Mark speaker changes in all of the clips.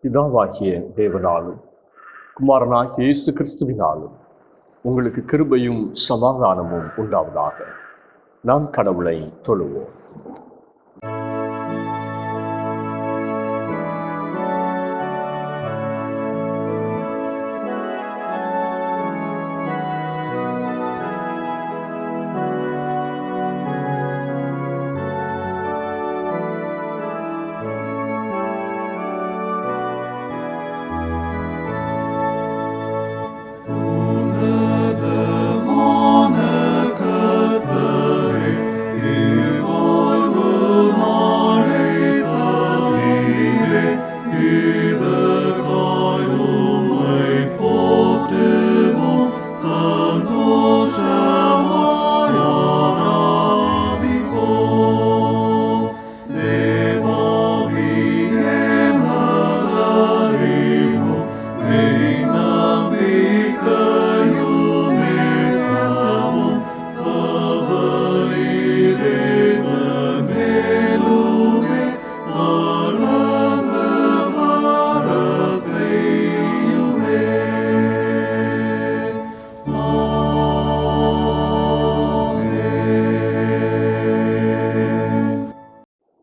Speaker 1: பிதாவாகிய தேவனாலும் குமாரனாகிய இயேசு கிறிஸ்துவினாலும் உங்களுக்கு கிருபையும் சமாதானமும் உண்டாவதாக. நாம் கடவுளை தொழுவோம்.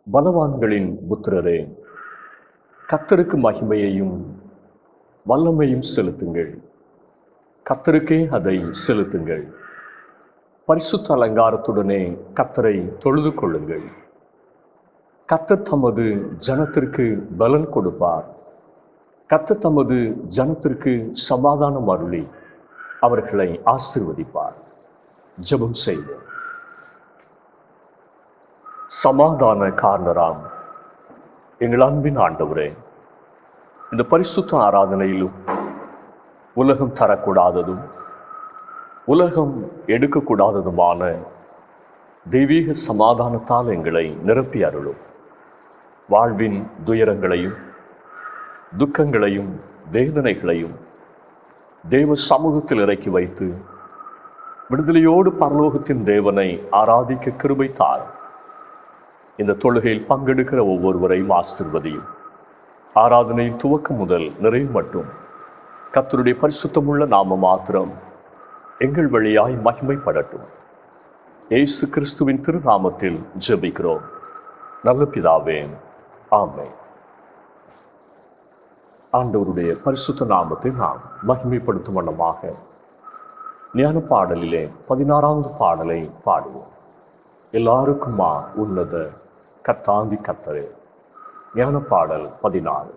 Speaker 1: பலவான்களின் புத்திரரே, கர்த்தருக்கு மகிமையையும் வல்லமையும் செலுத்துங்கள். கர்த்தருக்கே அதை செலுத்துங்கள். பரிசுத்த அலங்காரத்துடனே கர்த்தரை தொழுது கொள்ளுங்கள். கர்த்தர் தமது ஜனத்திற்கு பலன் கொடுப்பார். கர்த்தர் தமது ஜனத்திற்கு சமாதானம் அருளி அவர்களை ஆசீர்வதிப்பார். ஜெபம் செய்வோம். சமாதான காரணராம் எங்கள் அன்பின் ஆண்டவரே, இந்த பரிசுத்த ஆராதனையிலும் உலகம் தரக்கூடாததும் உலகம் எடுக்கக்கூடாததுமான தெய்வீக சமாதானத்தால் எங்களை நிரப்பி அருளும். வாழ்வின் துயரங்களையும் துக்கங்களையும் வேதனைகளையும் தேவ சமூகத்தில் இறக்கி வைத்து விடுதலையோடு பரலோகத்தின் தேவனை ஆராதிக்க கிருபை தாரும். இந்த தொழுகையில் பங்கெடுக்கிற ஒவ்வொருவரையும் ஆசீர்வதியும். ஆராதனையின் துவக்கம் முதல் நிறைவு மட்டும் கர்த்தருடைய பரிசுத்தமுள்ள நாம மாத்திரம் எங்கள் வழியாய் மகிமைப்படட்டும். இயேசு கிறிஸ்துவின் திருநாமத்தில் ஜெபிக்கிறோம் நல்ல பிதாவே, ஆமென். ஆண்டவருடைய பரிசுத்த நாமத்தை நாம் மகிமைப்படுத்தும் வண்ணமாக ஞான பாடலிலே 16வது பாடலை பாடுவோம். எல்லாருக்குமா உன்னத கர்த்தாந்தி கர்த்தரே. ஞான பாடல் 16.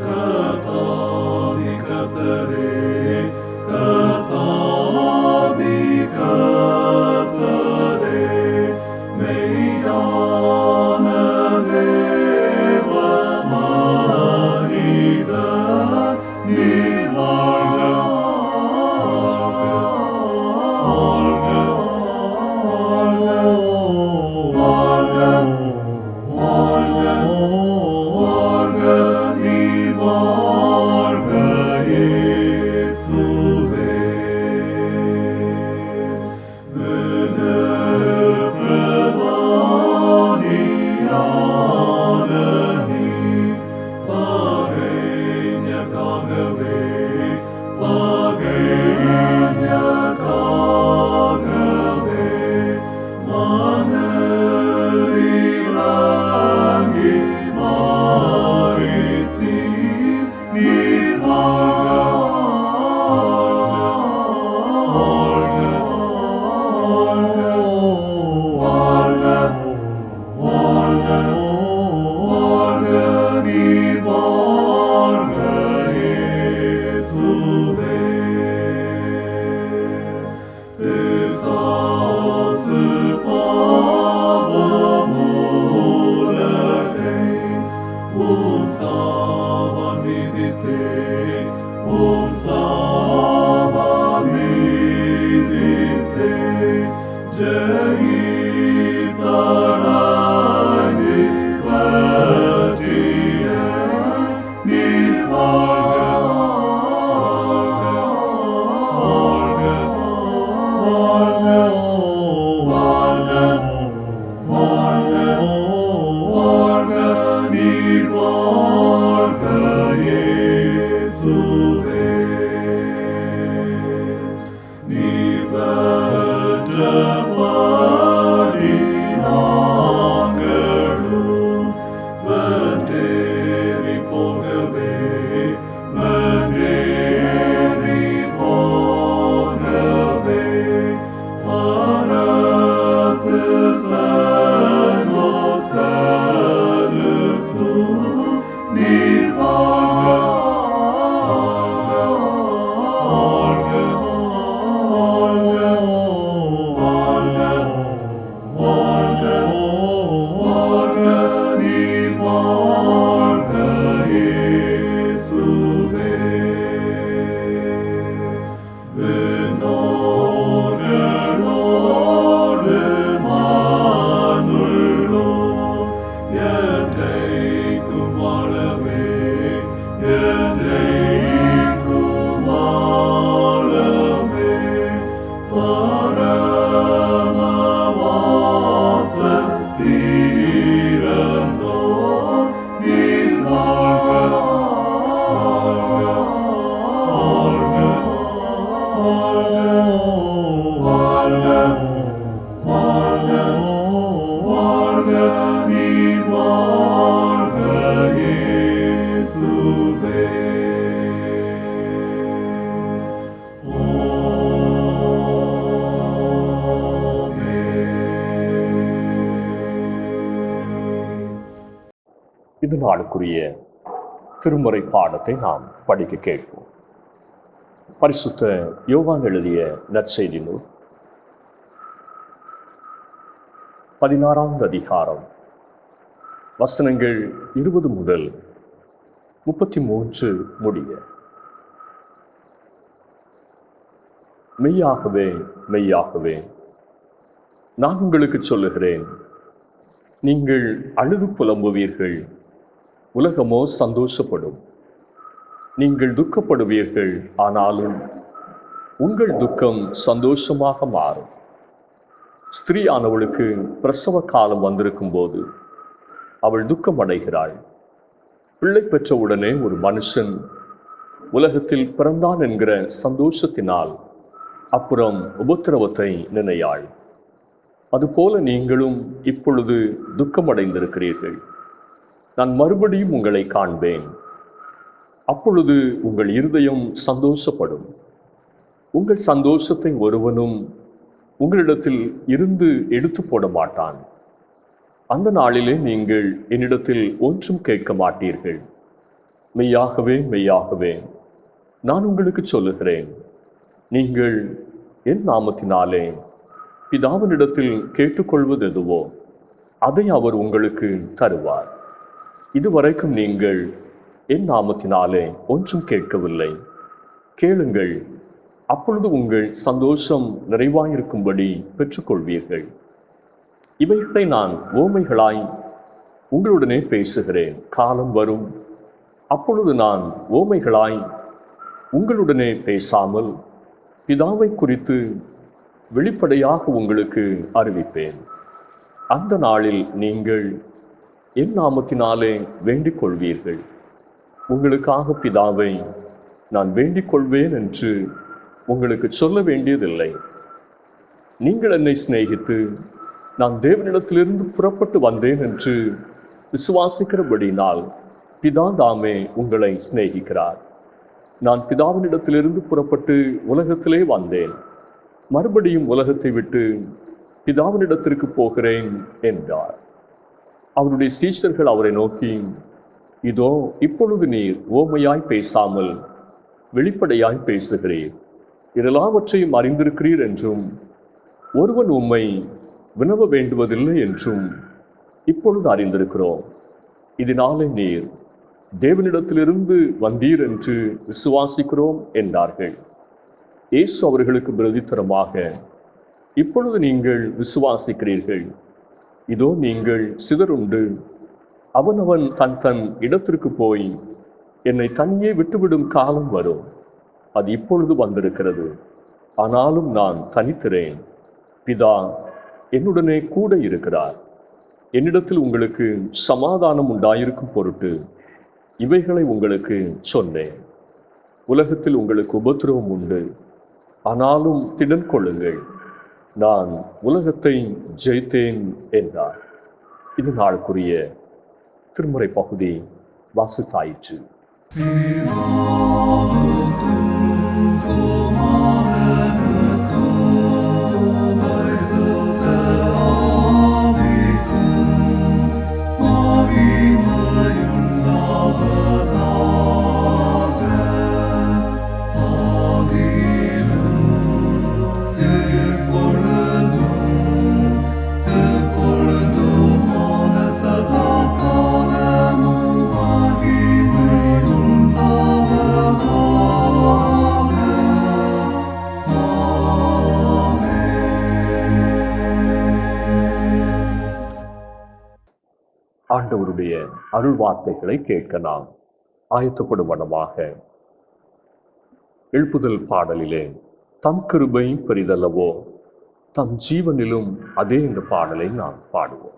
Speaker 2: Kata di kata re
Speaker 1: இந்த நாளுக்குரிய திருமுறை பாடத்தை நாம் படிக்க கேட்போம். பரிசுத்த யோவான் எழுதிய நற்செய்தி நூல் 16 அதிகாரம் வசனங்கள் 20 முதல் 33 முடிய. மெய்யாகவே மெய்யாகவே நான் உங்களுக்கு சொல்லுகிறேன், நீங்கள் அழுது புலம்புவீர்கள், உலகமோ சந்தோஷப்படும். நீங்கள் துக்கப்படுவீர்கள், ஆனாலும் உங்கள் துக்கம் சந்தோஷமாக மாறும். ஸ்திரீயானவளுக்கு பிரசவ காலம் வந்திருக்கும் போது அவள் துக்கம் அடைகிறாள். பிள்ளை பெற்ற உடனே ஒரு மனுஷன் உலகத்தில் பிறந்தான் என்கிற சந்தோஷத்தினால் அப்புறம் உபத்திரவத்தை நினையாள். அதுபோல நீங்களும் இப்பொழுது துக்கமடைந்திருக்கிறீர்கள். நான் மறுபடியும் உங்களை காண்பேன், அப்பொழுது உங்கள் இருதயம் சந்தோஷப்படும். உங்கள் சந்தோஷத்தை ஒருவனும் உங்களிடத்தில் இருந்து எடுத்து போட மாட்டான். அந்த நாளிலே நீங்கள் என்னிடத்தில் ஒன்றும் கேட்க மாட்டீர்கள். மெய்யாகவே மெய்யாகவே நான் உங்களுக்கு சொல்லுகிறேன், நீங்கள் என் நாமத்தினாலே பிதாவினிடத்தில் கேட்டுக்கொள்வது எதுவோ அதை அவர் உங்களுக்கு தருவார். இதுவரைக்கும் நீங்கள் என் நாமத்தினாலே ஒன்றும் கேட்கவில்லை. கேளுங்கள், அப்பொழுது உங்கள் சந்தோஷம் நிறைவாயிருக்கும்படி பெற்றுக்கொள்வீர்கள். இவைகளை நான் ஓமைகளாய் உங்களுடனே பேசுகிறேன். காலம் வரும், அப்பொழுது நான் ஓமைகளாய் உங்களுடனே பேசாமல் பிதாவை குறித்து வெளிப்படையாக உங்களுக்கு அறிவிப்பேன். அந்த நாளில் நீங்கள் என் நாமத்தினாலே வேண்டிக் கொள்வீர்கள். உங்களுக்காக பிதாவை நான் வேண்டிக் கொள்வேன் என்று உங்களுக்கு சொல்ல வேண்டியதில்லை. நீங்கள் என்னை சிநேகித்து நான் தேவனிடத்திலிருந்து புறப்பட்டு வந்தேன் என்று விசுவாசிக்கிறபடினால் பிதா தாமே உங்களை சிநேகிக்கிறார். நான் பிதாவினிடத்திலிருந்து புறப்பட்டு உலகத்திலே வந்தேன், மறுபடியும் உலகத்தை விட்டு பிதாவினிடத்திற்கு போகிறேன் என்றார். அவருடைய சீஷர்கள் அவரை நோக்கி, இதோ இப்பொழுது நீர் ஓமையாய் பேசாமல் வெளிப்படையாய் பேசுகிறீர், இதெல்லாவற்றையும் அறிந்திருக்கிறீர் என்றும் ஒருவன் உம்மை வினவ வேண்டுவதில்லை என்றும் இப்பொழுது அறிந்திருக்கிறோம். இதனாலே நீர் தேவனிடத்திலிருந்து வந்தீர் என்று விசுவாசிக்கிறோம் என்றார்கள். இயேசு அவர்களுக்கு பிரதித்தரமாக, இப்பொழுது நீங்கள் விசுவாசிக்கிறீர்கள். இதோ நீங்கள் சிதறுண்டு அவனவன் தன் தன் இடத்திற்கு போய் என்னை தனியே விட்டுவிடும் காலம் வரும். அது இப்பொழுது வந்திருக்கிறது. ஆனாலும் நான் தனித்திறேன். பிதா என்னுடனே கூட இருக்கிறார். என்னிடத்தில் உங்களுக்கு சமாதானம் உண்டாயிருக்கும் பொருட்டு இவைகளை உங்களுக்கு சொன்னேன். உலகத்தில் உங்களுக்கு உபத்திரவம் உண்டு. ஆனாலும் திடன் கொள்ளுங்கள், நான் உலகத்தை ஜெயித்தேன் என்றார். இது நாளுக்குரிய திருமுறை பகுதி வாசித்தாயிற்று. ஆண்டவருடைய அருள் வார்த்தைகளை கேட்க நாம் ஆயத்தப்படும் வண்ணமாக எழுப்புதல் பாடலிலே தம் கிருபை பெரிதல்லவோ தம் ஜீவனிலும் அதே என்ற பாடலை நாம் பாடுவோம்.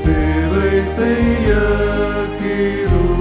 Speaker 2: சேவை செய்ய கிருபை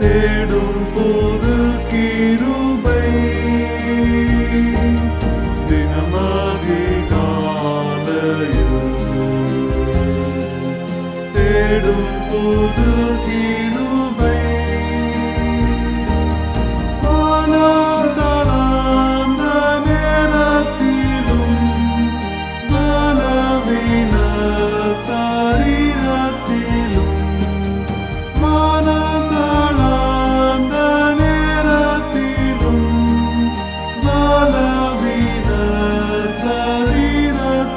Speaker 2: தேடும் போது கிருபை தேடும் போது கிருபை மனதளர்ந்த நேரத்திலும் பலவீன சரீரத்திலும் மனதளர்ந்த நேரத்திலும் பலவீன சரீரத்திலும்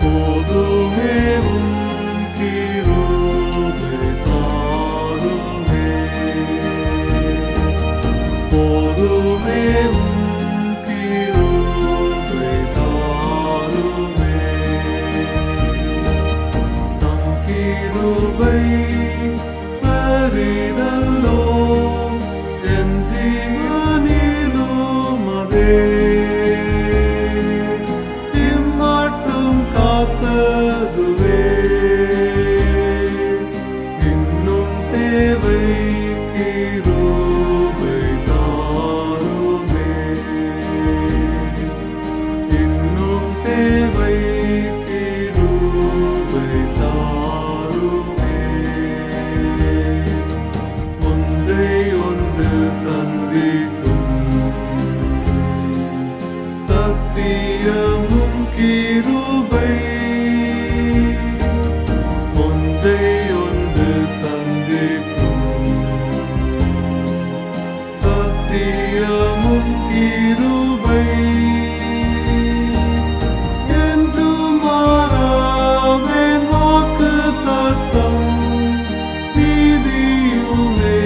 Speaker 2: போதுமே இம்மட்டும் காத்ததுவே இன்னும் தேவை கிருபை தாருமே இன்னும் தேவை கிருபை தாருமே ஒன்றை ஒன்று சந்திக்கும் சத்தியமும் கிருபை ஒன்றை ஒன்று சந்திக்கும் சத்தியமும் கிருபை என்று மாறாவேன் வாக்கு தத்தம் நீதியுமே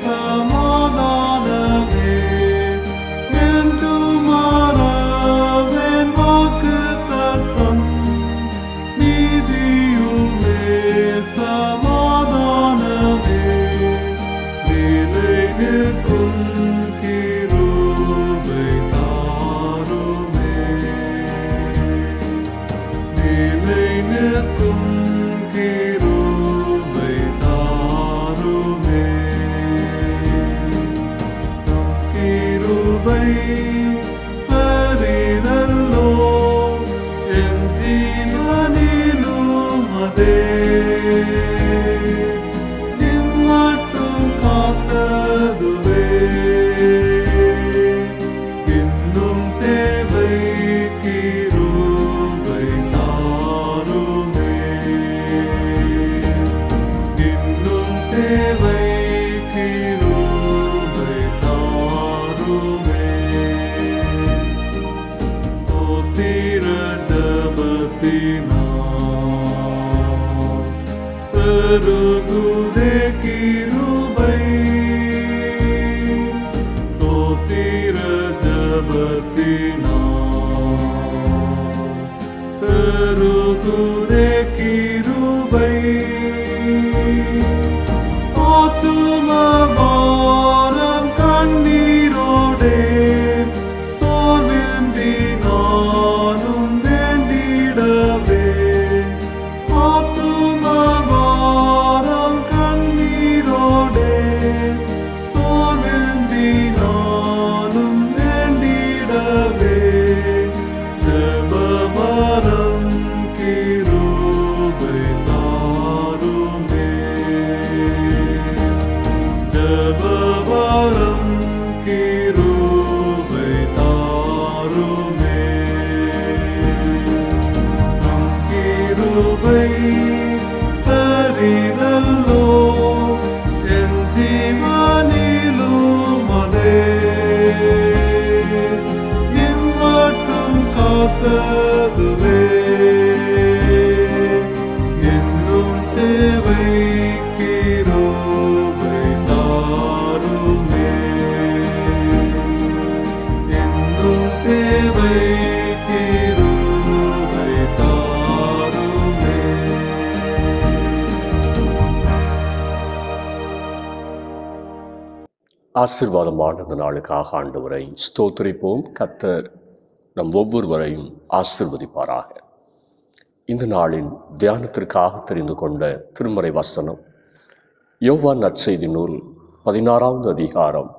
Speaker 2: சமாதானமே என்று மாறாவேன் வாக்கு தத்தம் நீதியுமே சமாதானமே நிலை நிற்கும் கிருபை தாருமே நிலை நிற்கும் கிருபை தாருமே கிருபை பரிதல்லோ என் ஜீவனிலும் அதே இம்மட்டும் காத்ததுவே இன்னும் தேவை கிருபை தாருமே இன்னும் தேவை கிருபை தாருமே ஸ்தோத்திர ஜபத்தினால் பெருகுதே கிருபை ஸ்தோத்திர ஜபத்தினால் பெருகுதே கிருபை ஆத்தும பாரம் கண்ணீரோடே சோர்வின்றி நானும் வேண்டிடவே ஆத்தும பாரம் கண்ணீரோடே சோர்வின்றி நானும் வேண்டிடவே ஜெபவரம் கிருபை தாருமே ஜெபவரம் கிருபை தாருமே நம் கிருபை பரிதல்லோ என் ஜீவனிலும் அதே இம்மட்டும் காத்ததுவே இன்னும் தேவை கிருபை தாருமே இன்னும் தேவை கிருபை தாருமே
Speaker 1: ஆசீர்வாதமான இந்த நாளுக்காக ஆண்டவரை ஸ்தோத்திரிப்போம். கர்த்தர் நம் ஒவ்வொருவரையும் ஆசீர்வதிப்பாராக. இந்த நாளின் தியானத்திற்காக தெரிந்து கொண்ட திருமறை வசனம் யோவான் நற்செய்தி நூல் 16வது அதிகாரம்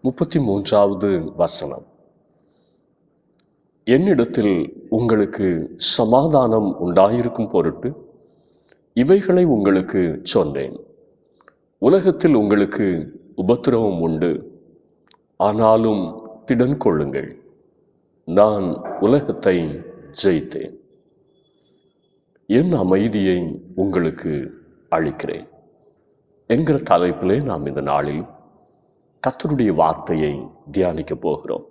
Speaker 1: 33வது வசனம். என்னிடத்தில் உங்களுக்கு சமாதானம் உண்டாயிருக்கும் பொருட்டு இவைகளை உங்களுக்கு சொன்னேன். உலகத்தில் உங்களுக்கு உபத்திரவம் உண்டு, ஆனாலும் திடன் கொள்ளுங்கள், நான் உலகத்தை ஜெயித்தேன். என் அமைதியை உங்களுக்கு அளிக்கிறேன் என்கிற தலைப்பிலே நாம் இந்த நாளில் கர்த்தருடைய வார்த்தையை தியானிக்க போகிறோம்.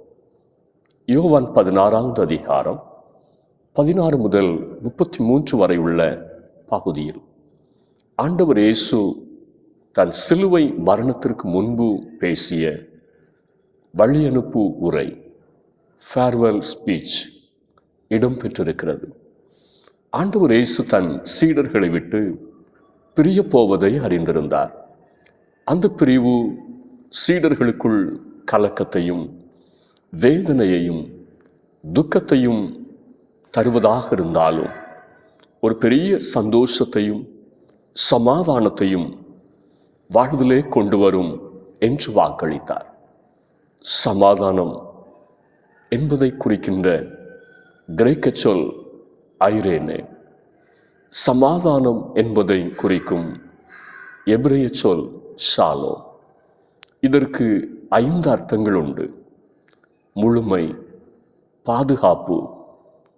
Speaker 1: யோவான் 16வது அதிகாரம் 16 முதல் 33 வரை உள்ள பகுதியில் ஆண்டவர் இயேசு தன் சிலுவை மரணத்திற்கு முன்பு பேசிய வழியனுப்பு உரை, ஃபேர்வெல் ஸ்பீச் இடம்பெற்றிருக்கிறது. ஆண்டவர் இயேசு தன் சீடர்களை விட்டு பிரிய போவதை அறிந்திருந்தார். அந்த பிரிவு சீடர்களுக்குள் கலக்கத்தையும் வேதனையையும் துக்கத்தையும் தருவதாக இருந்தாலும் ஒரு பெரிய சந்தோஷத்தையும் சமாதானத்தையும் வாழ்விலே கொண்டு வரும் என்று வாக்களித்தார். சமாதானம் என்பதை குறிக்கின்ற கிரேக்க சொல் ஐரேனே, சமாதானம் என்பதை குறிக்கும் எபிரேய சொல் ஷாலோம். இதற்கு 5 அர்த்தங்கள் உண்டு: முழுமை, பாதுகாப்பு,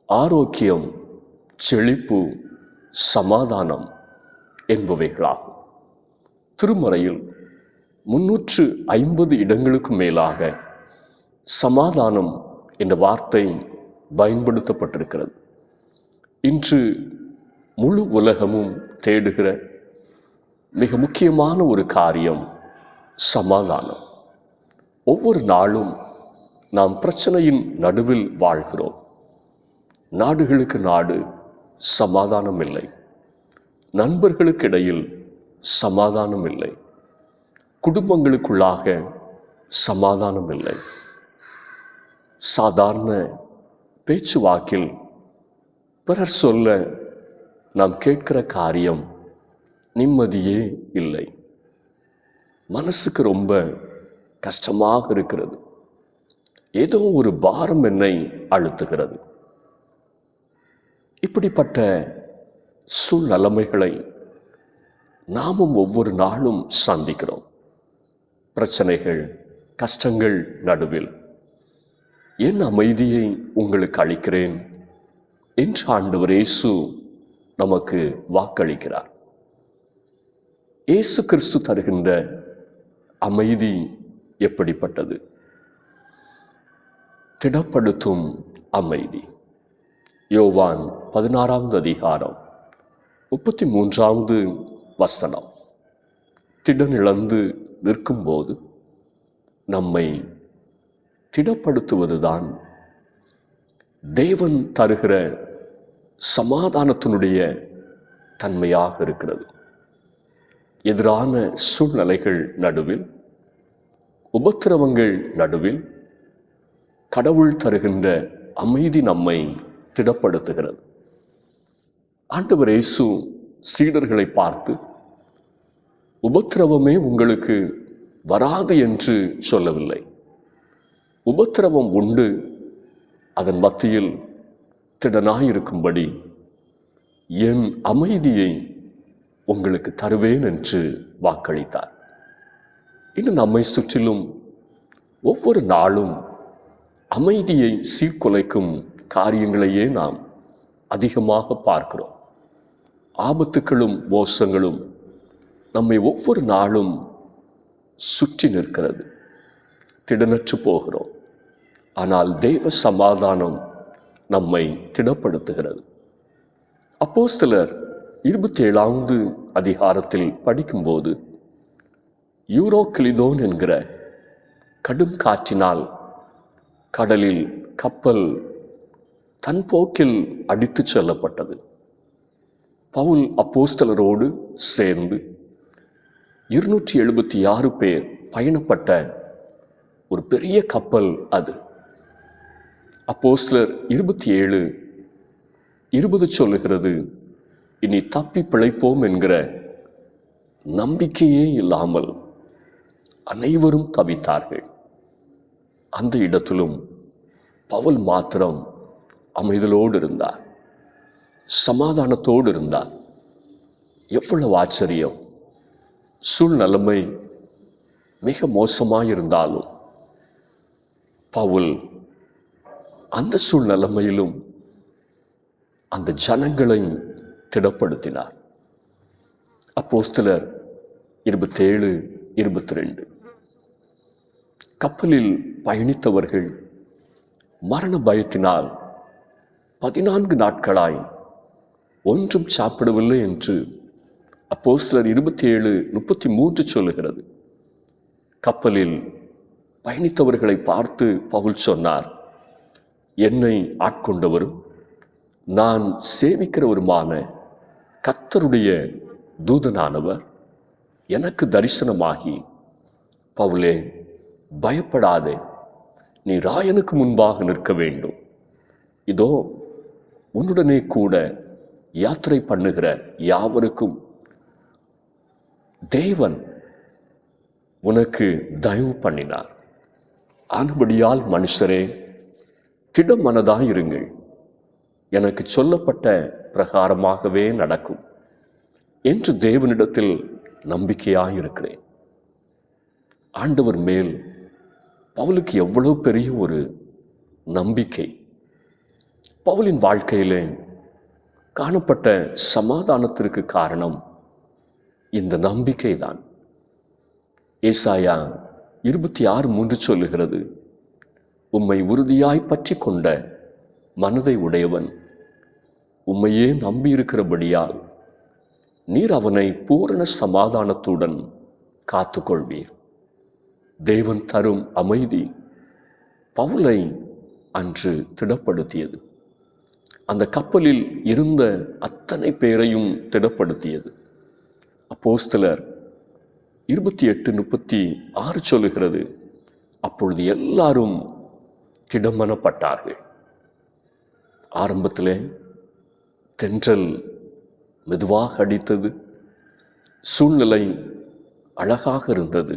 Speaker 1: ஆரோக்கியம், செழிப்பு, சமாதானம் என்பவைகளாகும். திருமறையில் 350 இடங்களுக்கு மேலாக சமாதானம் என்ற வார்த்தை பயன்படுத்தப்பட்டிருக்கிறது. இன்று முழு உலகமும் தேடுகிற மிக முக்கியமான ஒரு காரியம் சமாதானம். ஒவ்வொரு நாளும் நாம் பிரச்சனையின் நடுவில் வாழ்கிறோம். நாடுகளுக்கு நாடு சமாதானம் இல்லை, நண்பர்களுக்கு இடையில் சமாதானம் இல்லை, குடும்பங்களுக்குள்ளாக சமாதானம் இல்லை. சாதாரண பேச்சுவாக்கில் பிறர் சொல்ல நாம் கேட்கிற காரியம் நிம்மதியே இல்லை. மனசுக்கு ரொம்ப கஷ்டமாக இருக்கிறது. ஏதோ ஒரு பாரம் என்னை அழுத்துகிறது. இப்படிப்பட்ட சூழ்நிலைமைகளை நாமும் ஒவ்வொரு நாளும் சந்திக்கிறோம். பிரச்சனைகள், கஷ்டங்கள் நடுவில் என் அமைதியை உங்களுக்கு அளிக்கிறேன் என்று ஆண்டவர் இயேசு நமக்கு வாக்களிக்கிறார். இயேசு கிறிஸ்து தருகின்ற அமைதி எப்படிப்பட்டது? திடப்படுத்தும் அமைதி. யோவான் 16வது அதிகாரம் 33வது வசனம். திடனிழந்து நிற்கும்போது நம்மை திடப்படுத்துவதுதான் தேவன் தருகிற சமாதானத்தினுடைய தன்மையாக இருக்கிறது. எதிரான சூழ்நிலைகள் நடுவில், உபத்திரவங்கள் நடுவில் கடவுள் தருகின்ற அமைதி நம்மை திடப்படுத்துகிறது. ஆண்டவர் இயேசு சீடர்களை பார்த்து, உபத்திரவமே உங்களுக்கு வராது என்று சொல்லவில்லை. உபத்திரவம் உண்டு, அதன் மத்தியில் திடனாயிருக்கும்படி என் அமைதியை உங்களுக்கு தருவேன் என்று வாக்களித்தார். இன்னும் நம்மை சுற்றிலும் ஒவ்வொரு நாளும் அமைதியை சீர்குலைக்கும் காரியங்களையே நாம் அதிகமாக பார்க்கிறோம். ஆபத்துக்களும் மோசங்களும் நம்மை ஒவ்வொரு நாளும் சுற்றி நிற்கிறது. திடனற்று போகிறோம். ஆனால் தேவ சமாதானம் நம்மை திடப்படுத்துகிறது. அப்போஸ்தலர் 27வது அதிகாரத்தில் படிக்கும்போது, யூரோக்லிதோன் என்கிற கடும் காற்றினால் கடலில் கப்பல் தன் போக்கில் அடித்துச் செல்லப்பட்டது. பவுல் அப்போஸ்தலரோடு சேர்ந்து 276 பேர் பயணப்பட்ட ஒரு பெரிய கப்பல் அது. அப்போஸ்தலர் 27:20 சொல்லுகிறது, இனி தப்பி பிழைப்போம் என்கிற நம்பிக்கையே இல்லாமல் அனைவரும் தவித்தார்கள். அந்த இடத்திலும் பவுல் மாத்திரம் அமைதலோடு இருந்தார், சமாதானத்தோடு இருந்தார். எவ்வளவு ஆச்சரியம்! சூழ்நிலைமை மிக மோசமாயிருந்தாலும் பவுல் அந்த சூழ்நிலைமையிலும் அந்த ஜனங்களை திடப்படுத்தினார். அப்போஸ்தலர் 27-22. கப்பலில் பயணித்தவர்கள் மரண பயத்தினால் 14 நாட்களாய் ஒன்றும் சாப்பிடவில்லை என்று அப்போஸ்தலர் 27-33 சொல்லுகிறது. கப்பலில் பயணித்தவர்களை பார்த்து பவுல் சொன்னார், என்னை ஆட்கொண்டவரும் நான் சேவிக்கிறவருமான கர்த்தருடைய தூதனானவர் எனக்கு தரிசனமாகி, பவுலே, பயப்படாதே, நீ ராயனுக்கு முன்பாக நிற்க வேண்டும். இதோ உன்னுடனே கூட யாத்திரை பண்ணுகிற யாவருக்கும் தேவன் உனக்கு தயவு பண்ணினார். ஆனபடியால் மனுஷரே, திடம் மனதாயிருங்கள், எனக்கு சொல்லப்பட்ட பிரகாரமாகவே நடக்கும் என்று தேவனிடத்தில் நம்பிக்கையாயிருக்கிறேன். ஆண்டவர் மேல் பவுலுக்கு எவ்வளவு பெரிய ஒரு நம்பிக்கை! பவுலின் வாழ்க்கையிலே காணப்பட்ட சமாதானத்திற்கு காரணம் இந்த நம்பிக்கை தான். ஏசாயா 26:3 சொல்லுகிறது, உம்மை உறுதியாய் பற்றி கொண்ட மனதை உடையவன் உம்மையே நம்பியிருக்கிறபடியால் நீர் அவனை பூரண சமாதானத்துடன் காத்துக்கொள்வீர். தேவன் தரும் அமைதி பவுலை அன்று திடப்படுத்தியது. அந்த கப்பலில் இருந்த அத்தனை பேரையும் திடப்படுத்தியது. அப்போஸ்தலர் 28-36 சொல்லுகிறது, அப்பொழுது எல்லாரும் திடமனப்பட்டார்கள். ஆரம்பத்திலே தென்றல் மெதுவாக அடித்தது, சூழ்நிலை அழகாக இருந்தது,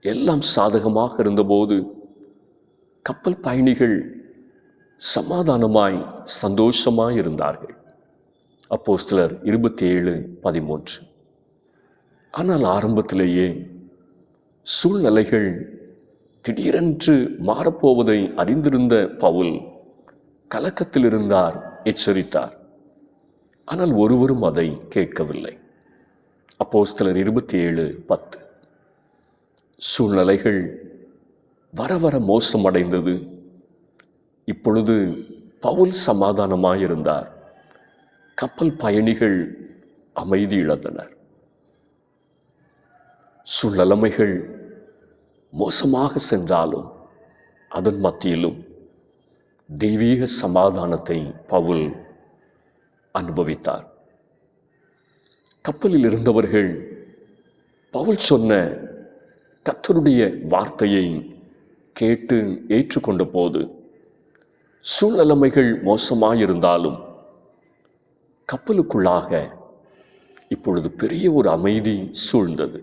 Speaker 1: எல்லாம் சாதகமாக இருந்தபோது கப்பல் பயணிகள் சமாதானமாய் சந்தோஷமாய் இருந்தார்கள். அப்போஸ்தலர் 27:13. ஆனால் ஆரம்பத்திலேயே சூழ்நிலைகள் திடீரென்று மாறப்போவதை அறிந்திருந்த பவுல் கலக்கத்தில் இருந்தார், எச்சரித்தார். ஆனால் ஒருவரும் அதை கேட்கவில்லை. அப்போஸ்தலர் 27:10. சூழ்நிலைகள் வர வர மோசமடைந்தது. இப்பொழுது பவுல் சமாதானமாயிருந்தார். கப்பல் பயணிகள் அமைதி இழந்தனர். சூழ்நிலைமைகள் மோசமாக சென்றாலும் அதன் மத்தியிலும் தெய்வீக சமாதானத்தை பவுல் அனுபவித்தார். கப்பலில் இருந்தவர்கள் பவுல் சொன்ன கர்த்தருடைய வார்த்தையை கேட்டு ஏற்றுக்கொண்ட போது சூழ்நிலைமைகள் மோசமாயிருந்தாலும் கப்பலுக்குள்ளாக இப்பொழுது பெரிய ஒரு அமைதி சூழ்ந்தது.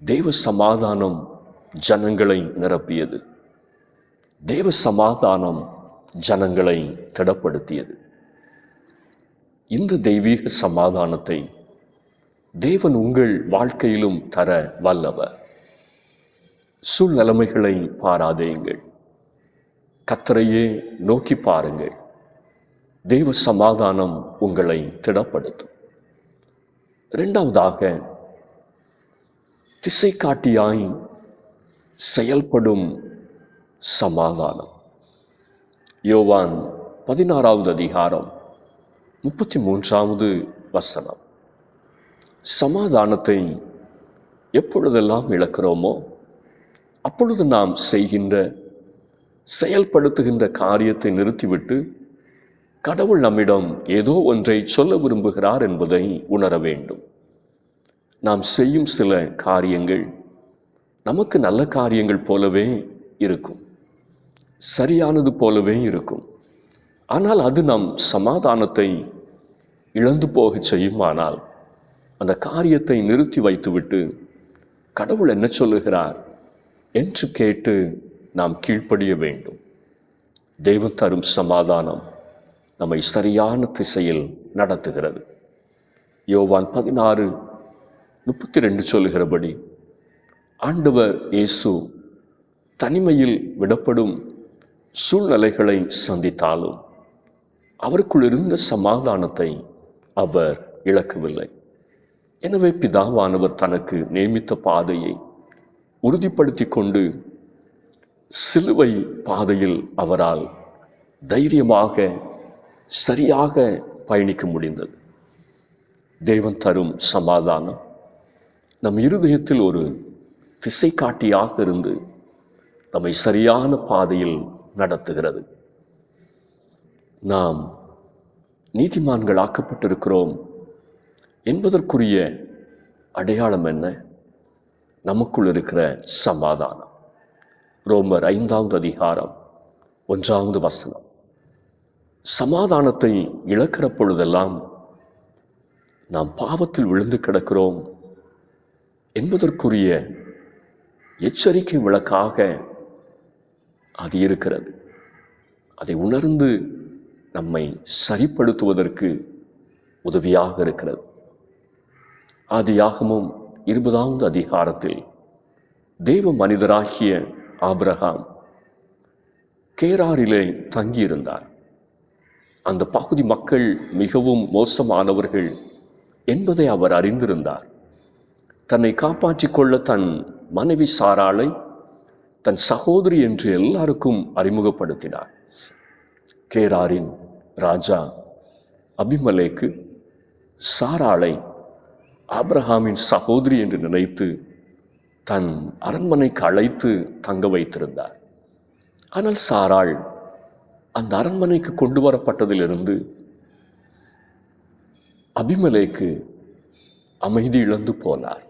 Speaker 1: தேவ சமாதானம் ஜனங்களை நிரப்பியது. தேவ சமாதானம் ஜனங்களை திடப்படுத்தியது. இந்த தெய்வீக சமாதானத்தை தேவன் உங்கள் வாழ்க்கையிலும் தர வல்லவர். சூழ்நிலைமைகளை பாராதேயுங்கள், கர்த்தரையே நோக்கி பாருங்கள். தேவ சமாதானம் உங்களை திடப்படுத்தும். இரண்டாவதாக, திசை காட்டியாய் செயல்படும் சமாதானம். யோவான் 16:33 சமாதானத்தை எப்பொழுதெல்லாம் இழக்கிறோமோ அப்பொழுது நாம் செய்கின்ற செயல்படுத்துகின்ற காரியத்தை நிறுத்திவிட்டு கடவுள் நம்மிடம் ஏதோ ஒன்றை சொல்ல விரும்புகிறார் என்பதை உணர வேண்டும். நாம் செய்யும் சில காரியங்கள் நமக்கு நல்ல காரியங்கள் போலவே இருக்கும், சரியானது போலவே இருக்கும். ஆனால் அது நம் சமாதானத்தை இழந்து போக செய்யுமானால் அந்த காரியத்தை நிறுத்தி வைத்துவிட்டு கடவுள் என்ன சொல்லுகிறார் என்று கேட்டு நாம் கீழ்ப்படிய வேண்டும். தெய்வம் தரும் சமாதானம் நம்மை சரியான திசையில் நடத்துகிறது. யோவான் 16:32 சொல்லுகிறபடி ஆண்டவர் இயேசு தனிமையில் விடப்படும் சூழ்நிலைகளை சந்தித்தாலும் அவருக்குள் இருந்த சமாதானத்தை அவர் இழக்கவில்லை. எனவே பிதாவானவர் தனக்கு நியமித்த பாதையை உறுதிப்படுத்தி கொண்டு சிலுவை பாதையில் அவரால் தைரியமாக சரியாக பயணிக்க முடிந்தது. தேவன் தரும் சமாதானம் நம் இருதயத்தில் ஒரு திசை காட்டியாக இருந்து நம்மை சரியான பாதையில் நடத்துகிறது. நாம் நீதிமான்கள் ஆக்கப்பட்டிருக்கிறோம் என்பதற்குரிய அடையாளம் என்ன? நமக்குள் இருக்கிற சமாதானம். ரோமர் 5:1 சமாதானத்தை இழக்கிற பொழுதெல்லாம் நாம் பாவத்தில் விழுந்து கிடக்கிறோம் என்பதற்குரிய எச்சரிக்கை விளக்காக அது இருக்கிறது. அதை உணர்ந்து நம்மை சரிப்படுத்துவதற்கு உதவியாக இருக்கிறது. ஆதியாகமம் 20 தேவ மனிதராகிய ஆபிரகாம் கேராரிலே தங்கியிருந்தார். அந்த பகுதி மக்கள் மிகவும் மோசமானவர்கள் என்பதை அவர் அறிந்திருந்தார். தன்னை காப்பாற்றிக் கொள்ள தன் மனைவி சாராளை தன் சகோதரி என்று எல்லாருக்கும் அறிமுகப்படுத்தினார். கேராரின் ராஜா அபிமலேக்கு சாராளை ஆபிரகாமின் சகோதரி என்று நினைத்து தன் அரண்மனைக்கு அழைத்து தங்க வைத்திருந்தார். ஆனால் சாராள் அந்த அரண்மனைக்கு கொண்டு வரப்பட்டதிலிருந்து அபிமலேக்கு அமைதி இழந்து போனார்.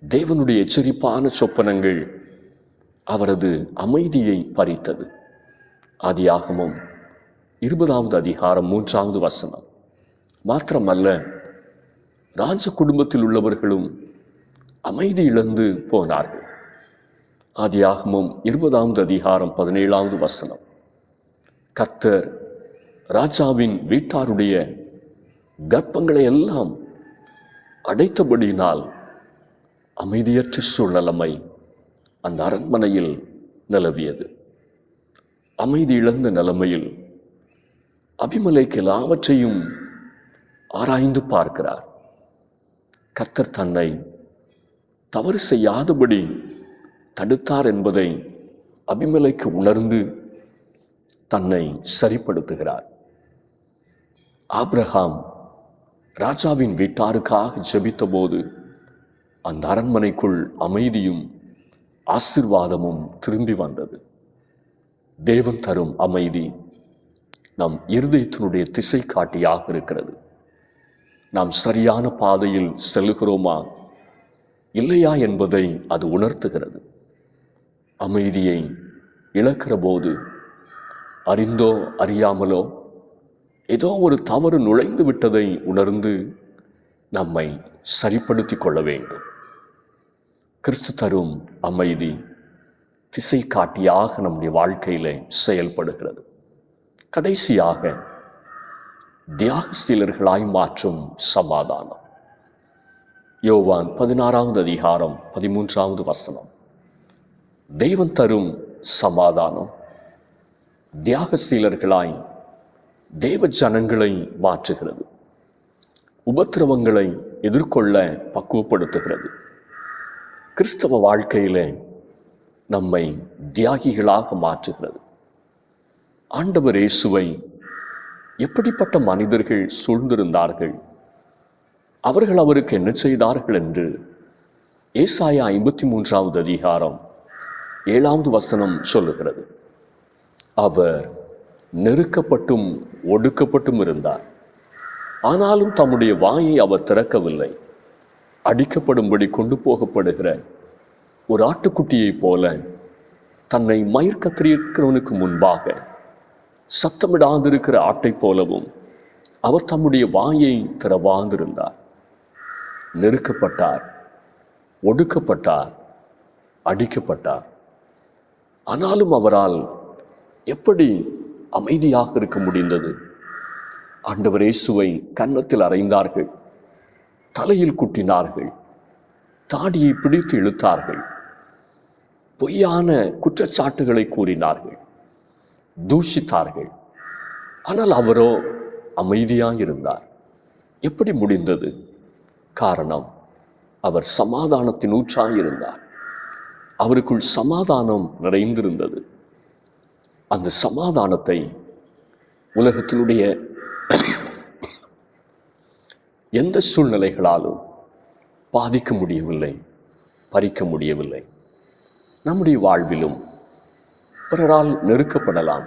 Speaker 1: தேவனுடைய எச்சரிப்பான சொப்பனங்கள் அவரது அமைதியை பறித்தது. ஆதியாகமம் 20:3 மாத்திரமல்ல, ராஜ குடும்பத்தில் உள்ளவர்களும் அமைதி இழந்து போனார்கள். ஆதியாகமம் 20:17 கர்த்தர் ராஜாவின் வீட்டாருடைய கர்ப்பங்களை எல்லாம் அடைத்தபடியினால் அமைதியற்ற சூழ்நிலைமை அந்த அரண்மனையில் நிலவியது. அமைதி இழந்த நிலைமையில் அபிமலேக்கு எல்லாவற்றையும் ஆராய்ந்து பார்க்கிறார். கர்த்தர் தன்னை தவறு செய்யாதபடி தடுத்தார் என்பதை அபிமலேக்கு உணர்ந்து தன்னை சரிப்படுத்துகிறார். ஆபிரகாம் ராஜாவின் வீட்டாருக்காக ஜெபித்த போது அந்த அரண்மனைக்குள் அமைதியும் ஆசீர்வாதமும் திரும்பி வந்தது. தேவன் தரும் அமைதி நம் இருதயத்தினுடைய திசை காட்டியாக இருக்கிறது. நாம் சரியான பாதையில் செல்லுகிறோமா இல்லையா என்பதை அது உணர்த்துகிறது. அமைதியை இழக்கிற போது அறிந்தோ அறியாமலோ ஏதோ ஒரு தவறு நுழைந்து விட்டதை உணர்ந்து நம்மை சரிப்படுத்தி கொள்ள வேண்டும். கிறிஸ்து தரும் அமைதி திசை காட்டியாக நம்முடைய வாழ்க்கையிலே செயல்படுகிறது. கடைசியாக தியாகசீலர்களாய் மாற்றும் சமாதானம். யோவான் 16:13 தெய்வம் தரும் சமாதானம் தியாகசீலர்களாய் தேவ ஜனங்களை மாற்றுகிறது. உபத்திரவங்களை எதிர்கொள்ள பக்குவப்படுத்துகிறது. கிறிஸ்தவ வாழ்க்கையிலே நம்மை தியாகிகளாக மாற்றுகிறது. ஆண்டவர் இயேசுவை எப்படிப்பட்ட மனிதர்கள் சூழ்ந்திருந்தார்கள், அவர்கள் அவருக்கு என்ன செய்தார்கள் என்று ஏசாயா 53:7 சொல்லுகிறது. அவர் நெருக்கப்பட்டும் ஒடுக்கப்பட்டும் இருந்தார். ஆனாலும் தம்முடைய வாயை அவர் திறக்கவில்லை. அடிக்கப்படும்படி கொண்டு போகப்படுகிற ஒரு ஆட்டுக்குட்டியைப் போல தன்னை மயிர் கத்திரிக்கிறவனுக்கு முன்பாக சத்தமிடாதிருக்கிற ஆட்டை போலவும் அவர் தம்முடைய வாயை திறவாதிருந்தார். நெருக்கப்பட்டார், ஒடுக்கப்பட்டார், அடிக்கப்பட்டார். ஆனாலும் அவரால் எப்படி அமைதியாக இருக்க முடிந்தது? ஆண்டவர் இயேசுவை கன்னத்தில் அறைந்தார்கள், தலையில் குட்டினார்கள், தாடியை பிடித்து இழுத்தார்கள், பொய்யான குற்றச்சாட்டுகளை கூறினார்கள், தூஷித்தார்கள். ஆனால் அவரோ அமைதியாயிருந்தார். எப்படி முடிந்தது? காரணம், அவர் சமாதானத்தின் ஊற்றாயிருந்தார். அவருக்குள் சமாதானம் நிறைந்திருந்தது. அந்த சமாதானத்தை உலகத்தினுடைய எந்த சூழ்நிலைகளாலும் பாதிக்க முடியவில்லை, பறிக்க முடியவில்லை. நம்முடைய வாழ்விலும் பிறரால் நெருக்கப்படலாம்,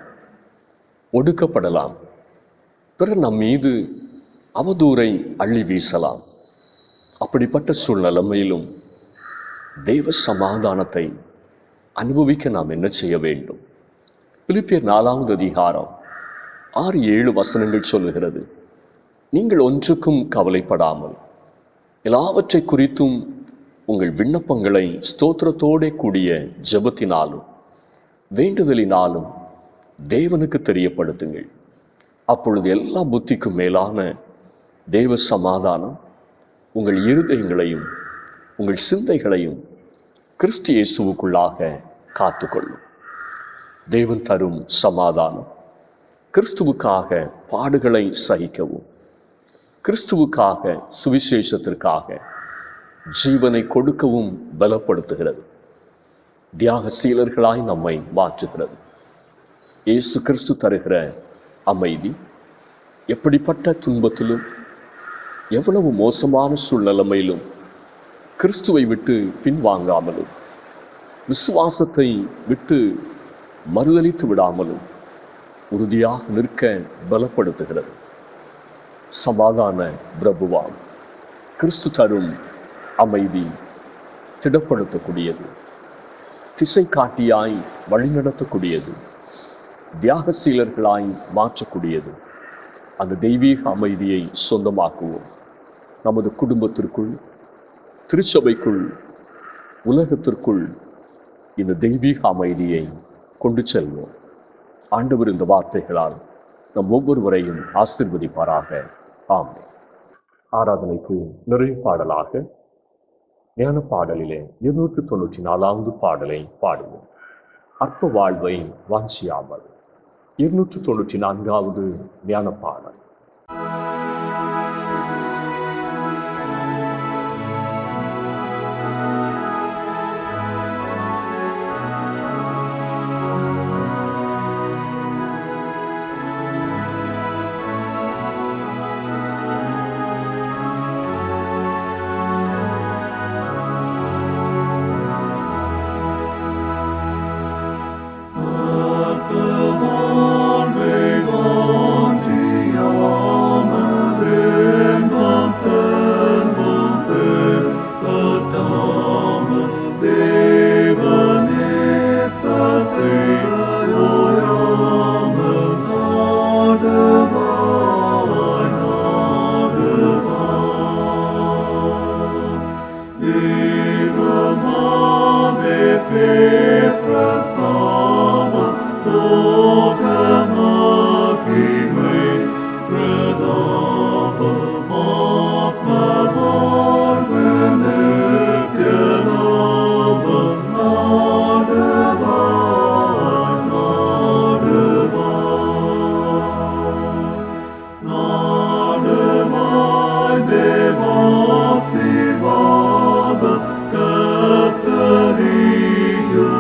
Speaker 1: ஒடுக்கப்படலாம், பிறர் நம் மீது அவதூறை அள்ளி வீசலாம். அப்படிப்பட்ட சூழ்நிலையிலும் தெய்வ சமாதானத்தை அனுபவிக்க நாம் என்ன செய்ய வேண்டும்? பிலிப்பியர் 4வது அதிகாரம் 6-7 வசனங்கள் சொல்லுகிறது, நீங்கள் ஒன்றுக்கும் கவலைப்படாமல் எல்லாவற்றை குறித்தும் உங்கள் விண்ணப்பங்களை ஸ்தோத்திரத்தோடே கூடிய ஜெபத்தினாலும் வேண்டுதலினாலும் தேவனுக்கு தெரியப்படுத்துங்கள். அப்பொழுது எல்லா புத்திக்கும் மேலான தேவ சமாதானம் உங்கள் இருதயங்களையும் உங்கள் சிந்தைகளையும் கிறிஸ்து இயேசுவுக்குள்ளாக காத்துக்கொள்ளும். தேவன் தரும் சமாதானம் கிறிஸ்துவுக்காக பாடுகளை சகிக்கவும், கிறிஸ்துவுக்காக சுவிசேஷத்திற்காக ஜீவனை கொடுக்கவும் பலப்படுத்துகிறது. தியாகசீலர்களாய் நம்மை மாற்றுகிறது. இயேசு கிறிஸ்து தருகிற அமைதி எப்படிப்பட்ட துன்பத்திலும் எவ்வளவு மோசமான சூழ்நிலைமையிலும் கிறிஸ்துவை விட்டு பின்வாங்காமலும் விசுவாசத்தை விட்டு மறுதலித்து விடாமலும் உறுதியாக நிற்க பலப்படுத்துகிறது. சமாதான பிரபுவாம் கிறிஸ்து தரும் அமைதி திடப்படுத்தக்கூடியது, திசை காட்டியாய் வழிநடத்தக்கூடியது, தியாகசீலர்களாய் மாற்றக்கூடியது. அந்த தெய்வீக அமைதியை சொந்தமாக்குவோம். நமது குடும்பத்திற்குள், திருச்சபைக்குள், உலகத்திற்குள் இந்த தெய்வீக அமைதியை கொண்டு செல்வோம். ஆண்டவர் இந்த வார்த்தைகளால் நம் ஒவ்வொருவரையும் ஆசீர்வதிப்பாராக. ஆமென். ஆராதனைக்கு நிறைய பாடலாக ஞான பாடலிலே 294வது பாடலை பாடுவோம். அற்ப வாழ்வை வாஞ்சியாமல். 294வது ஞான பாடல்.
Speaker 2: Kataria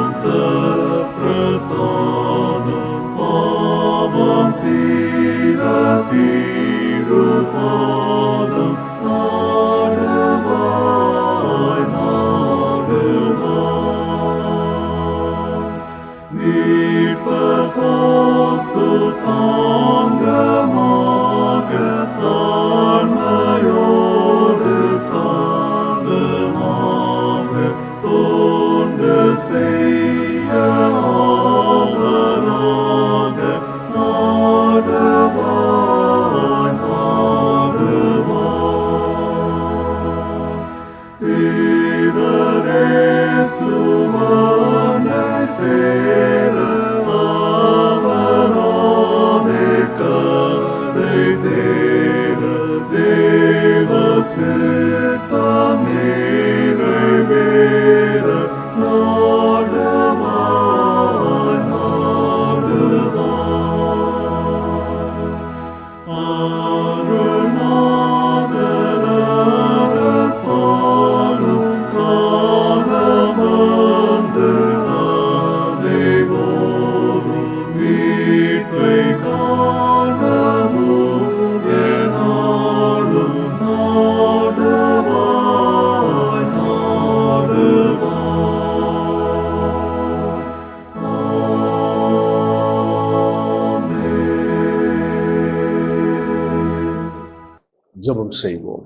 Speaker 1: ஜெபம் செய்வோம்.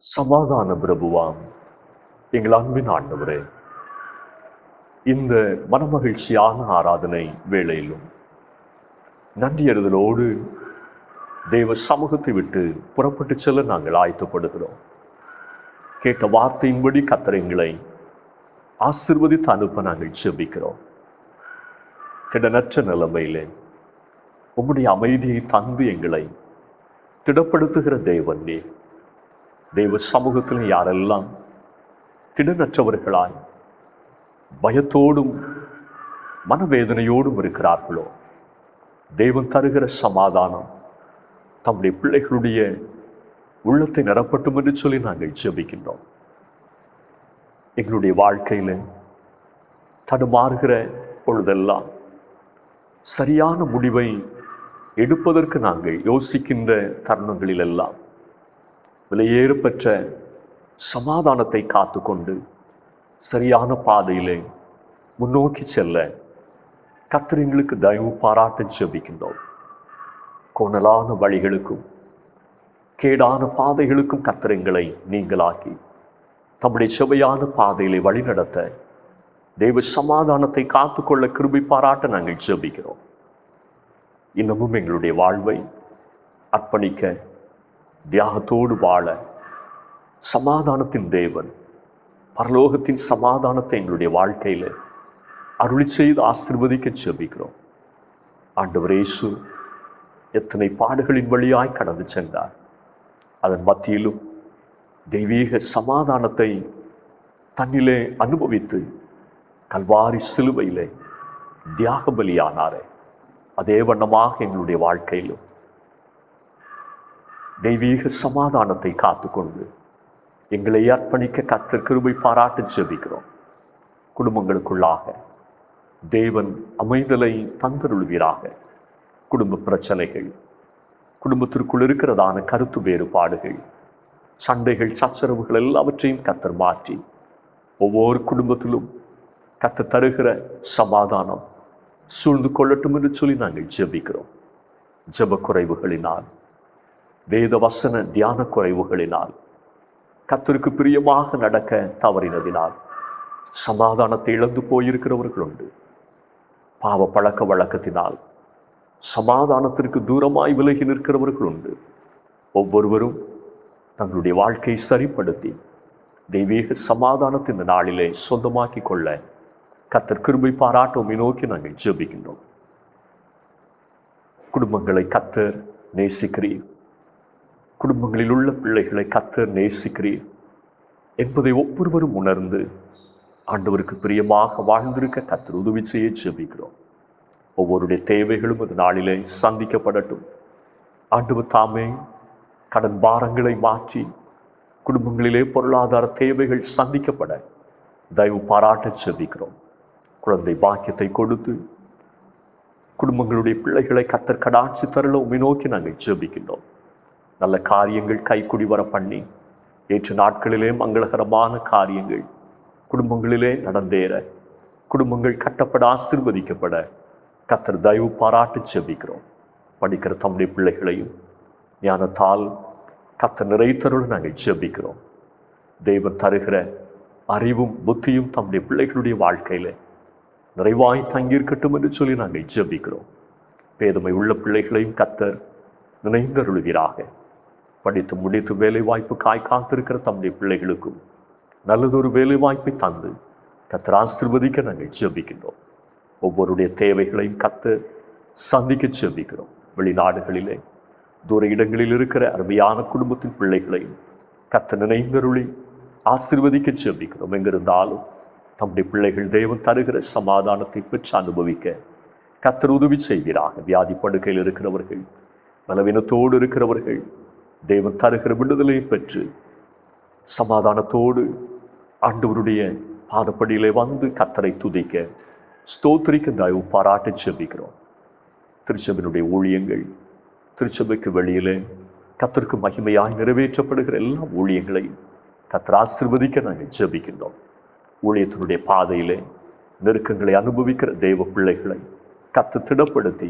Speaker 1: சமாதான பிரபுவாம் எங்கள் அன்பின் ஆண்டவரே, இந்த மனமகிழ்ச்சியான ஆராதனை வேளையிலும் நன்றியறிதலோடு தேவ சமூகத்தை விட்டு புறப்பட்டு செல்ல நாங்கள் ஆயத்தப்படுகிறோம். கேட்ட வார்த்தையின்படி கர்த்தர் எங்களை ஆசீர்வதித்து அனுப்ப நாங்கள் ஜெபிக்கிறோம். திடனற்ற நிலைமையிலே உம்முடைய அமைதியை தந்து எங்களை திடப்படுத்துகிற தேவன் நீர். தேவ சமூகத்தில் யாரெல்லாம் திடனற்றவர்களாய் பயத்தோடும் மனவேதனையோடும் இருக்கிறார்களோ, தேவன் தருகிற சமாதானம் தம்முடைய பிள்ளைகளுடைய உள்ளத்தை நிரப்பட்டும் என்று சொல்லி நாங்கள் ஜெபிக்கின்றோம். எங்களுடைய வாழ்க்கையில் தடுமாறுகிற பொழுதெல்லாம் சரியான முடிவை எடுப்பதற்கு நாங்கள் யோசிக்கின்ற தருணங்களிலெல்லாம் விலையேறப்பெற்ற சமாதானத்தை காத்துக்கொண்டு சரியான பாதையிலே முன்னோக்கி செல்ல கர்த்தர் எங்களுக்கு தயவு பாராட்ட ஜெபிக்கின்றோம். கோணலான வழிகளுக்கும் கேடான பாதைகளுக்கும் கர்த்தர் எங்களை நீங்களாக்கி தம்முடைய செவையான பாதையிலே வழிநடத்த தேவ சமாதானத்தை காத்துக்கொள்ள கிருபை பாராட்ட நாங்கள் ஜெபிக்கிறோம். இன்னமும் எங்களுடைய வாழ்வை அர்ப்பணிக்க, தியாகத்தோடு வாழ சமாதானத்தின் தேவன் பரலோகத்தின் சமாதானத்தை எங்களுடைய வாழ்க்கையில் அருளி செய்து ஆசீர்வதிக்க ஜெபிக்கிறோம். ஆண்டவர் இயேசு எத்தனை பாடுகளின் வழியாய் கடந்து சென்றார். அதன் மத்தியிலும் தெய்வீக சமாதானத்தை தன்னிலே அனுபவித்து கல்வாரி சிலுவையிலே தியாக பலியானாரே, அதே வண்ணமாக எங்களுடைய வாழ்க்கையிலும் தெய்வீக சமாதானத்தை காத்துக்கொண்டு எங்களை அர்ப்பணிக்க கர்த்தர் கிருபை பாராட்டு ஜெபிக்கிறோம். குடும்பங்களுக்குள்ளாக தேவன் அமைதலை தந்தருள்வீராக. குடும்ப பிரச்சனைகள், குடும்பத்திற்குள் இருக்கிறதான கருத்து வேறுபாடுகள், சண்டைகள், சச்சரவுகள் எல்லாவற்றையும் கர்த்தர் மாற்றி ஒவ்வொரு குடும்பத்திலும் கர்த்தர் தருகிற சமாதானம் சூழ்ந்து கொள்ளட்டும் என்று சொல்லி நாங்கள் ஜெபிக்கிறோம். ஜெப குறைவுகளினால், வேத வசன தியான குறைவுகளினால், கர்த்தருக்கு பிரியமாக நடக்க தவறினதினால் சமாதானத்தை இழந்து போயிருக்கிறவர்கள் உண்டு. பாவ பழக்க வழக்கத்தினால் சமாதானத்திற்கு தூரமாய் விலகி நிற்கிறவர்கள் உண்டு. ஒவ்வொருவரும் தங்களுடைய வாழ்க்கையை சரிப்படுத்தி தெய்வீக சமாதானத்தை இந்த நாளிலே சொந்தமாக்கி கொள்ள கர்த்தர் கிருபை பாராட்டோமை நோக்கி நாங்கள் ஜெபிக்கின்றோம். குடும்பங்களை கர்த்தர் நேசிக்கிறீர், குடும்பங்களில் உள்ள பிள்ளைகளை கர்த்தர் நேசிக்கிறீர் என்பதை ஒவ்வொருவரும் உணர்ந்து ஆண்டவருக்கு பிரியமாக வாழ்ந்திருக்க கர்த்தர் உதவி செய்ய ஜெபிக்கிறோம். ஒவ்வொருடைய தேவைகளும் இந்த நாளிலே சந்திக்கப்படட்டும். ஆண்டவர் தாமே கடன் பாரங்களை மாற்றி குடும்பங்களிலே பொருளாதார தேவைகள் சந்திக்கப்பட தயவு பாராட்ட ஜெபிக்கிறோம். குழந்தை பாக்கியத்தை கொடுத்து குடும்பங்களுடைய பிள்ளைகளை கர்த்தர் கடாட்சி தருள உம்மை நோக்கி நாங்கள் ஜெபிக்கின்றோம். நல்ல காரியங்கள் கைக்குடி வர பண்ணி ஏற்ற நாட்களிலே மங்களகரமான காரியங்கள் குடும்பங்களிலே நடந்தேற, குடும்பங்கள் கட்டப்பட ஆசீர்வதிக்கப்பட கர்த்தர் தயவு பாராட்டு ஜெபிக்கிறோம். படிக்கிற தம்முடைய பிள்ளைகளையும் ஞானத்தால் கர்த்தர் நிறைத்தருள நாங்கள் ஜெபிக்கிறோம். தேவன் தருகிற அறிவும் புத்தியும் தம்முடைய பிள்ளைகளுடைய வாழ்க்கையில நிறைவாய் தங்கியிருக்கட்டும் என்று சொல்லி நாங்கள் ஜெபிக்கிறோம். பேதமை உள்ள பிள்ளைகளையும் கர்த்தர் நினைந்தருளுவீராக. படித்து முடித்து வேலை வாய்ப்பு காத்திருக்கிற தம்முடைய பிள்ளைகளுக்கும் நல்லதொரு வேலை வாய்ப்பை தந்து கர்த்தர் ஆசீர்வதிக்க நாங்கள் ஜெபிக்கின்றோம். ஒவ்வொருடைய தேவைகளையும் கர்த்தர் சந்திக்க ஜெபிக்கிறோம். வெளிநாடுகளிலே தூர இடங்களில் இருக்கிற அருமையான குடும்பத்தின் பிள்ளைகளையும் கர்த்தர் நினைந்தருளி ஆசீர்வதிக்க ஜெபிக்கிறோம். எங்கிருந்தாலும் தம்முடைய பிள்ளைகள் தேவன் தருகிற சமாதானத்தை பெற்று அனுபவிக்க கர்த்தர் உதவி செய்வீராக. வியாதி படுக்கையில் இருக்கிறவர்கள், பலவீனத்தோடு இருக்கிறவர்கள் தேவன் தருகிற விடுதலையை பெற்று சமாதானத்தோடு ஆண்டவருடைய பாதப்படியிலே வந்து கர்த்தரை துதிக்க ஸ்தோத்திரிக்க தயவு பாராட்ட ஜெபிக்கிறோம். திருச்சபையினுடைய ஊழியங்கள், திருச்சபைக்கு வெளியிலே கர்த்தருக்கு மகிமையாய் நிறைவேற்றப்படுகிற எல்லா ஊழியங்களையும் கர்த்தர் ஆசீர்வதிக்க நாங்கள் ஜெபிக்கின்றோம். ஊழியத்தினுடைய பாதையிலே நெருக்கங்களை அனுபவிக்கிற தேவ பிள்ளைகளை கர்த்தர் திடப்படுத்தி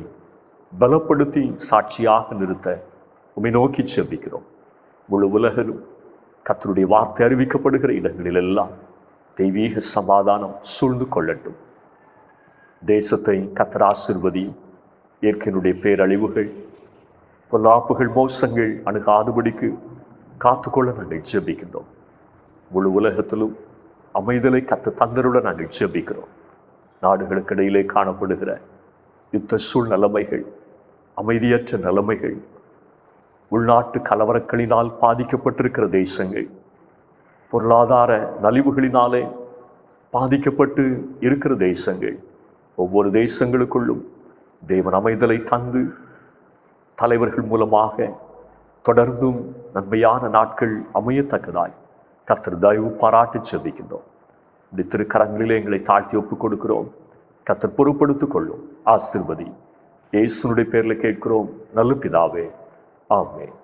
Speaker 1: பலப்படுத்தி சாட்சியாக நிறுத்த உம்மை நோக்கி ஜெபிக்கிறோம். முழு உலகிலும் கர்த்தருடைய வார்த்தை அறிவிக்கப்படுகிற இடங்களிலெல்லாம் தெய்வீக சமாதானம் சூழ்ந்து கொள்ளட்டும். தேசத்தை கர்த்தர் ஆசீர்வதியும். இயற்கையினுடைய பேரழிவுகள், பொல்லாப்புகள், மோசங்கள் அணுகாதுபடிக்கு காத்துக்கொள்ள நாங்கள் ஜெபிக்கின்றோம். முழு உலகத்திலும் அமைதலை கர்த்தர் தந்தருடன் நாங்கள் ஜெபிக்கிறோம். நாடுகளுக்கு இடையிலே காணப்படுகிற யுத்த சூழ்நிலைமைகள், அமைதியற்ற நிலைமைகள், உள்நாட்டு கலவரங்களினால் பாதிக்கப்பட்டிருக்கிற தேசங்கள், பொருளாதார நலிவுகளினாலே பாதிக்கப்பட்டு இருக்கிற தேசங்கள், ஒவ்வொரு தேசங்களுக்குள்ளும் தேவன் அமைதலை தந்து தலைவர்கள் மூலமாக தொடர்ந்தும் நன்மையான நாட்கள் அமையத்தக்கதாய் கர்த்தர் தயவு பாராட்டி ஜெபிக்கின்றோம். இந்த திருக்கரங்களிலே எங்களை தாழ்த்தி ஒப்புக் கொடுக்கிறோம். கர்த்தர் பொறுப்படுத்திக் கொள்ளும். ஆசீர்வதி. இயேசுனுடைய பேரில் கேட்கிறோம் நல்ல பிதாவே, ஆமென்.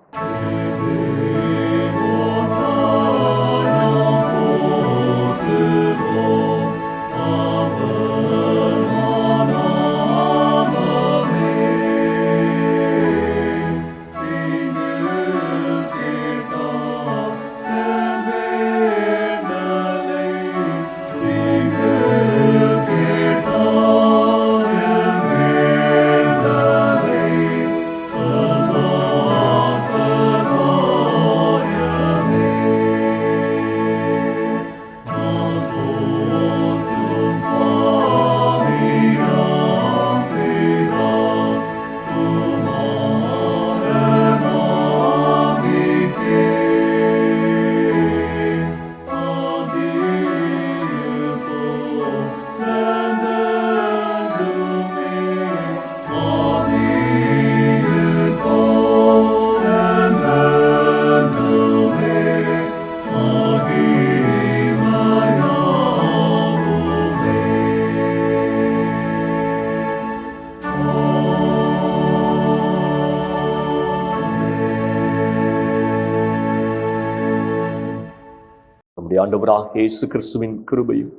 Speaker 1: ஆண்டவராகிய இயேசு கிறிஸ்துவின் கிருபையும்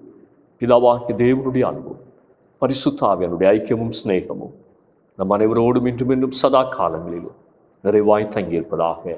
Speaker 1: பிதாவாகிய தேவனுடைய அன்பும் பரிசுத்த ஆவியானுடைய ஐக்கியமும் சிநேகமும் நம் அனைவரோடும் இன்றும் சதா காலங்களிலும் நிறைவாய் தங்கியிருப்பதாக.